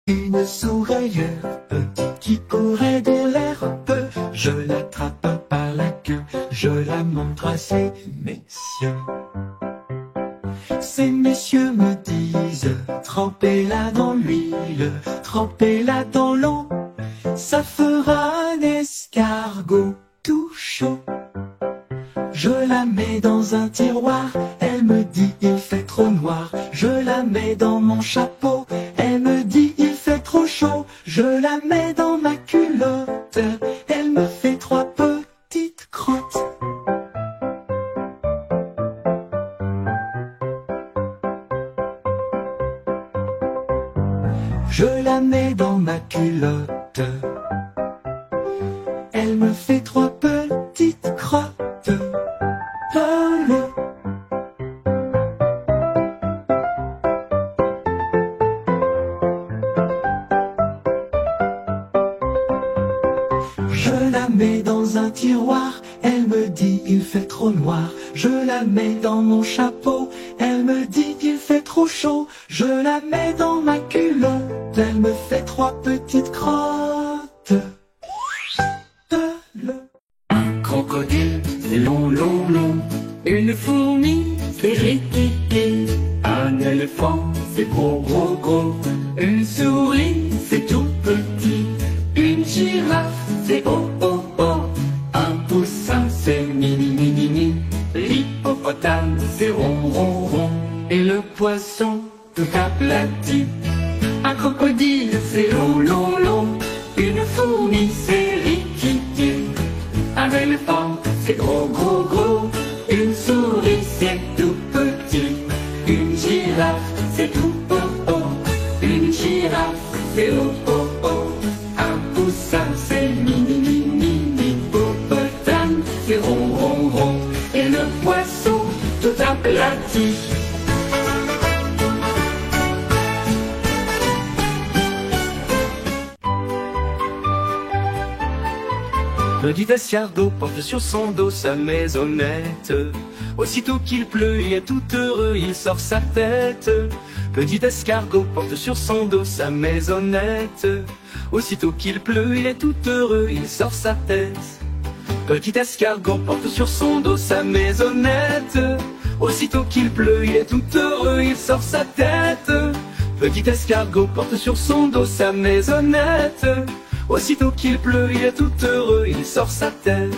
Une souris petite qui courait de l'air peu. Je l'attrape par la queue, je la montre à ces messieurs. Ces messieurs me disent, trempez-la dans l'huile, trempez-la dans l'eau, ça fera un escargot tout chaud. Je la mets dans un tiroir, elle me dit il fait trop noir. Je la mets dans mon chapeau, elle me dit il fait trop chaud. Je la mets dans ma culotte, elle me fait trois petites crottes. Je la mets dans ma culotte, elle me fait trois petites crottes. Je la mets dans un tiroir, elle me dit il fait trop noir. Je la mets dans mon chapeau, elle me dit il fait trop chaud. Je la mets dans ma culotte, elle me fait trois petites crottes. Un crocodile, c'est long, long, long. Une fourmi, c'est ri-ti-ti. Un éléphant, c'est gros, gros, gros. Une souris, c'est tout petit. Une girafe, c'est oh, oh, oh. Un poussin, c'est mini, mini, mini. L'hippopotame, c'est rond, rond, rond. Et le poisson, tout aplati. Un crocodile, c'est long, long, long. Une fourmi, c'est ri-ti-ti. Un éléphant, c'est gros, gros, gros. Une souris, c'est tout petit. Une girafe, c'est tout oh, oh. Une girafe, c'est oh, oh, oh. Un poussin, c'est mini, mini, l'hippopotame, c'est rond, rond, rond. Et le poisson, tout aplati. Petit escargot porte sur son dos sa maisonnette. Aussitôt qu'il pleut, il est tout heureux, il sort sa tête. Petit escargot porte sur son dos sa maisonnette. Aussitôt qu'il pleut, il est tout heureux, il sort sa tête. Petit escargot porte sur son dos sa maisonnette. Aussitôt qu'il pleut, il est tout heureux, il sort sa tête. Petit escargot porte sur son dos sa maisonnette. Aussitôt qu'il pleut, il est tout heureux, il sort sa tête.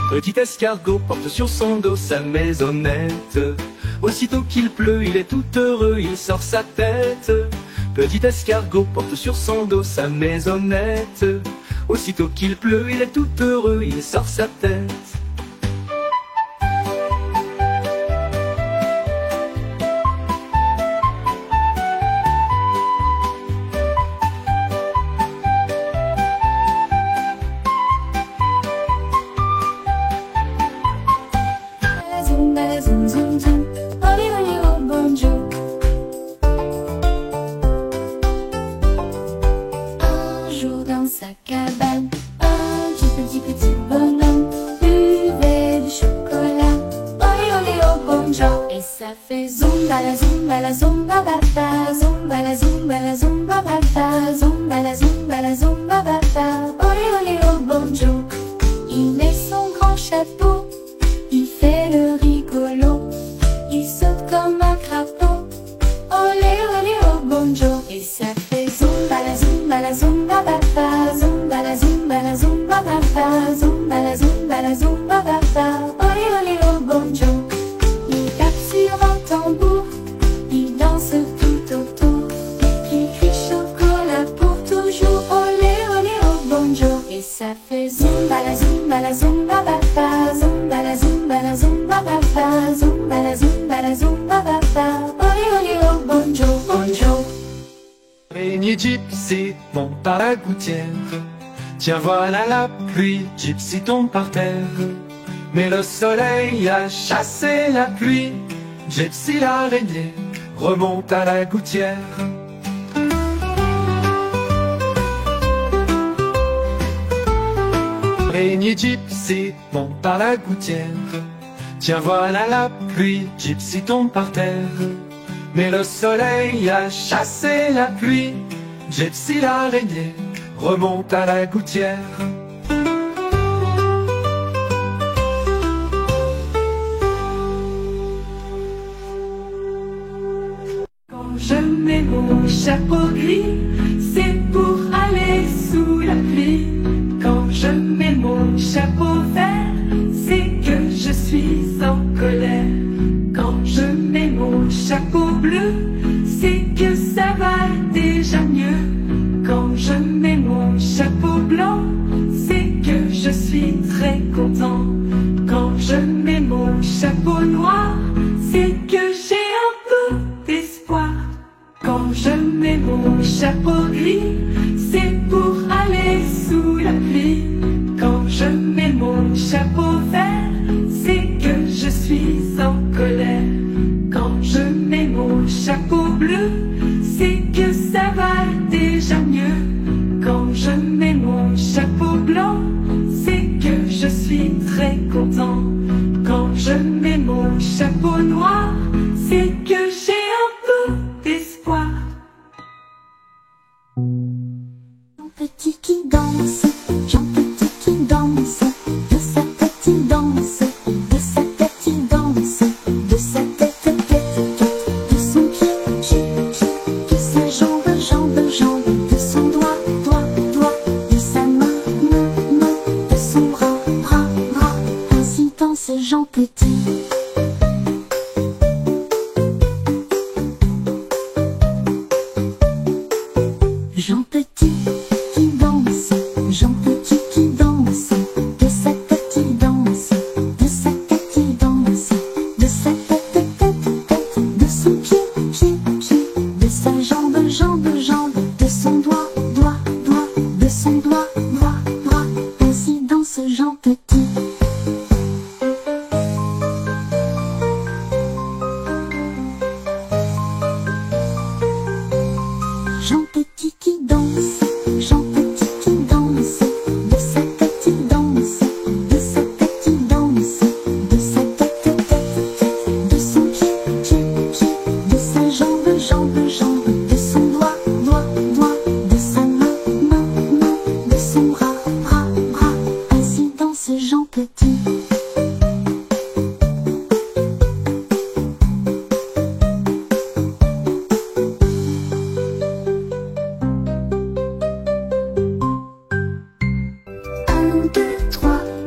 Petit escargot porte sur son dos sa maisonnette. Aussitôt qu'il pleut, il est tout heureux, il sort sa tête. Petit escargot porte sur son dos sa maisonnette. Aussitôt qu'il pleut, il est tout heureux, il sort sa tête. Zoom, zoom, zoom, holly, holly, oh, bonjour. Un jour dans sa cabane, un petit bonhomme buvait du chocolat. Holly, holly, oh, bonjour. Et ça fait zombala, zombala, zomba, baba, zombala, zombala, zomba, baba, zombala, zombala, zomba, baba. Holly, holly, oh, bonjour. Il met son grand chapeau, il fait le rigolo, il saute comme un crapaud. Olé, olé, oh, bonjour. Et ça fait zombala, zombala, zomba, baba, zombala, zombala, zomba, baba, zombala, zombala, zomba, baba. Olé, olé, oh, bonjour. Il tape sur un tambour, il danse tout autour, il crie chocolat pour toujours. Olé, olé, oh, bonjour. Et ça fait zombala, zombala, zomba, baba, zombala, zombala, zomba, baba, zombala, zombala, zomba, baba. Olé, olé, oh, bonjour, bonjour. Araignée Gypsy tombe par la gouttière. Tiens voilà la pluie, Gypsy tombe par terre. Mais le soleil a chassé la pluie. Gypsy l'araignée remonte à la gouttière. L'araignée Gypsy monte par la gouttière. Tiens, voilà la pluie, Gypsy tombe par terre. Mais le soleil a chassé la pluie. Gypsy l'araignée remonte à la gouttière. Quand je mets mon chapeau gris, c'est pour aller sous la pluie. Quand je mets mon chapeau vert, c'est que je suis en colère. Quand je mets mon chapeau bleu, c'est que ça va déjà mieux. Quand je mets mon chapeau blanc, c'est que je suis très content. Quand je mets mon chapeau noir, c'est que j'ai un peu d'espoir. Quand je mets mon chapeau gris, c'est pour aller sous la pluie. Quand je mets mon chapeau vert, c'est que je suis en colère. Quand je mets mon chapeau bleu, c'est que ça va déjà mieux. Quand je mets mon chapeau blanc, c'est que je suis très content. Quand je mets mon chapeau noir, c'est que j'ai un peu d'espoir. Jean Petit qui danse, Jean Petit qui danse, de sa tête il danse, de sa tête il danse, de sa tête tête, de son pied pied, de sa jambe jambe jambe, de son doigt doigt doigt, de sa main main main, de son bras bras bras, ainsi danse Jean Petit. Jean Petit qui danse, Jean Petit qui danse, de sa tête il danse, de sa tête il danse, de sa tête tête tête, de son pied pied pied, de sa jambe jambe jambe, de son doigt doigt doigt, de son doigt bras bras, ainsi danse Jean Petit. Jean Petit qui danse, Jean Petit qui danse, de sa tête il danse, de sa tête il danse, de sa tête tête tête, de son pied pied pied, de sa jambe jambe jambe, de son doigt doigt doigt, de sa main main main, de son bras bras bras, ainsi danse Jean Petit.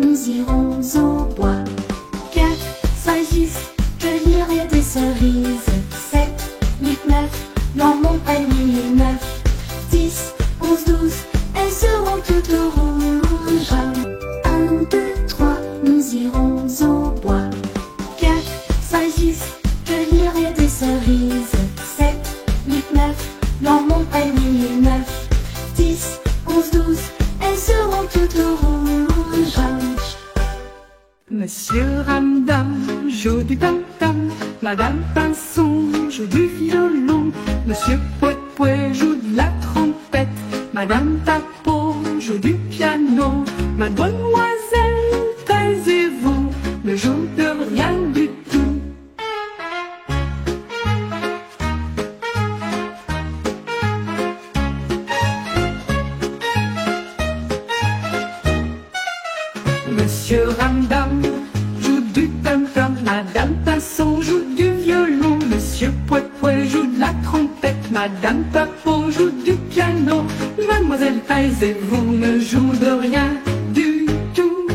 Nous irons au bois. 4, 5, 6, cueillir des cerises. 7, 8, 9, dans mon panier 9. 10, 11, 12, elles seront toutes rouges. 1, 2, 3, nous irons au bois. 4, 5, 6, cueillir des cerises. 7, 8, 9, dans mon panier 9. 10, 11, 12, elles seront toutes rouges. Monsieur Ramdam joue du tam-tam, Madame Pinson joue du violon, Monsieur Pouet-Pouet joue de la trompette, Madame Tapeau joue du piano, Mademoiselle taisez-vous, ne joue de rien du tout. Monsieur Ramdam joue du tam-tam, Madame Pinson joue du violon, Monsieur Pouet-Pouet joue de la trompette, Madame Tapeau joue du piano, Mademoiselle taisez-vous, ne joue de rien du tout.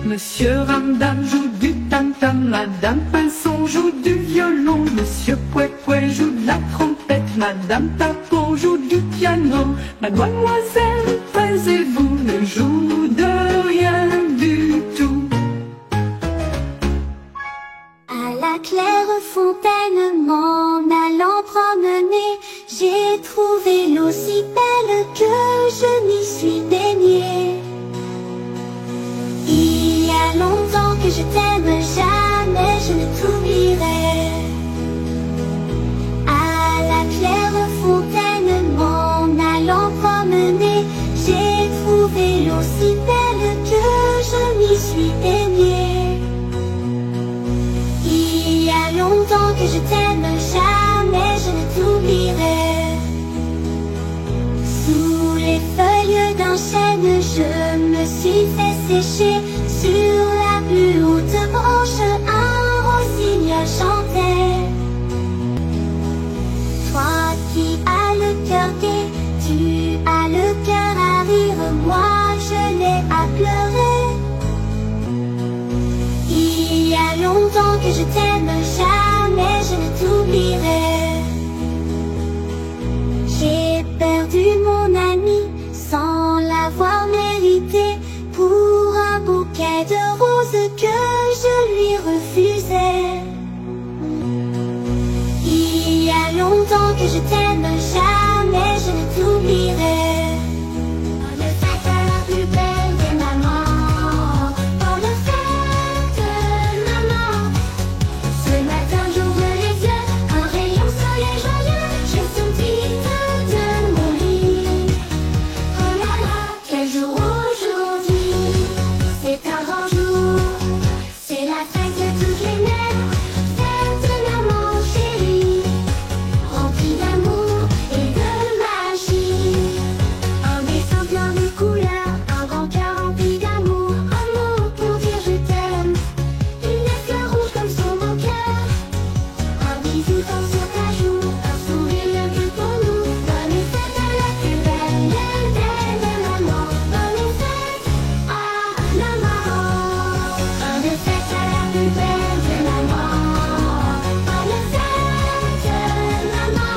Monsieur Ramdam joue du tam-tam, Madame Pinson joue du violon, Monsieur Pouet-Pouet joue de la trompette, Madame Tapeau joue du piano, Mademoiselle taisez-vous, ne joue de rien du tout. À la claire fontaine, m'en allant promener, j'ai trouvé l'eau si belle que je m'y suis baignée. Il y a longtemps que je t'aime, jamais je ne t'oublierai. je t'aime, jamais je ne t'oublierai. Sous les feuilles d'un chêne, je me suis fait sécher. Sur la plus haute branche, un rossignol chantait. Toi qui as le cœur gai, tu as le cœur à rire, moi je l'ai à pleurer. Il y a longtemps que je t'aime, jamais je ne t'oublierai. J'ai perdu mon ami sans l'avoir mérité, pour un bouquet de roses que je lui refusais. Il y a longtemps que je t'aime, jamais je ne t'oublierai. Bonne fête à la plus belle des mamans, bonne fête maman. Ce matin j'ouvre les yeux, un rayon soleil joyeux, je sortis de mon lit. Oh là là, quel jour aujourd'hui, c'est un grand jour, c'est la fête de toutes les mères, fête de maman chérie, remplie d'amour et de magie. Un dessin plein de couleurs, un grand cœur rempli d'amour, un mot pour dire je t'aime, une fleur rouge comme son beau cœur, un bisou tant sur ta joue, un sourire que pour nous. Bonne fête à la plus belle de maman, bonne fête à maman. Bonne fête à la plus belle de maman, bonne fête maman.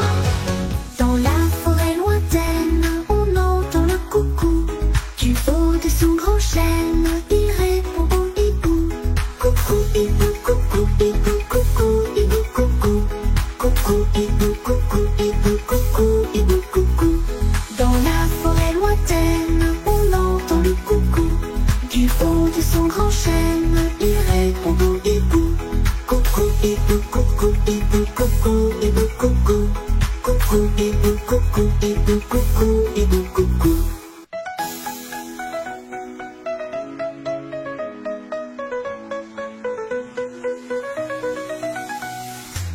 Dans la forêt lointaine, on entend le coucou du haut de son grand chêne. Il répond au hibou, coucou hibou, coucou hibou, coucou hibou, coucou, coucou hibou, coucou hibou, coucou hibou, coucou. Dans la forêt lointaine, on entend le coucou du haut de son grand chêne. Il répond au hibou, coucou hibou, coucou hibou, coucou hibou, coucou, coucou hibou, coucou hibou, coucou hibou, coucou.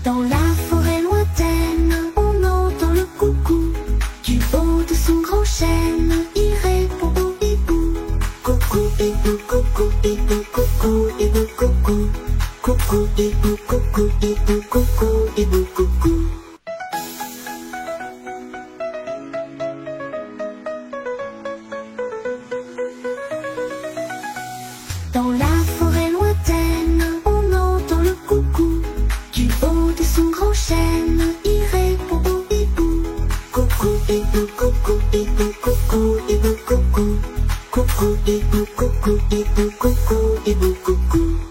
Dans la forêt lointaine, on entend le coucou du haut de son grand chêne. Il répond au hibou, coucou hibou, coucou hibou, coucou hibou, coucou, coucou hibou, coucou hibou, coucou hibou, coucou. Dans la forêt lointaine, on entend le coucou du haut de son grand chêne. Il répond au hibou, coucou hibou, coucou hibou, coucou hibou, coucou, coucou hibou, coucou hibou, coucou hibou, coucou.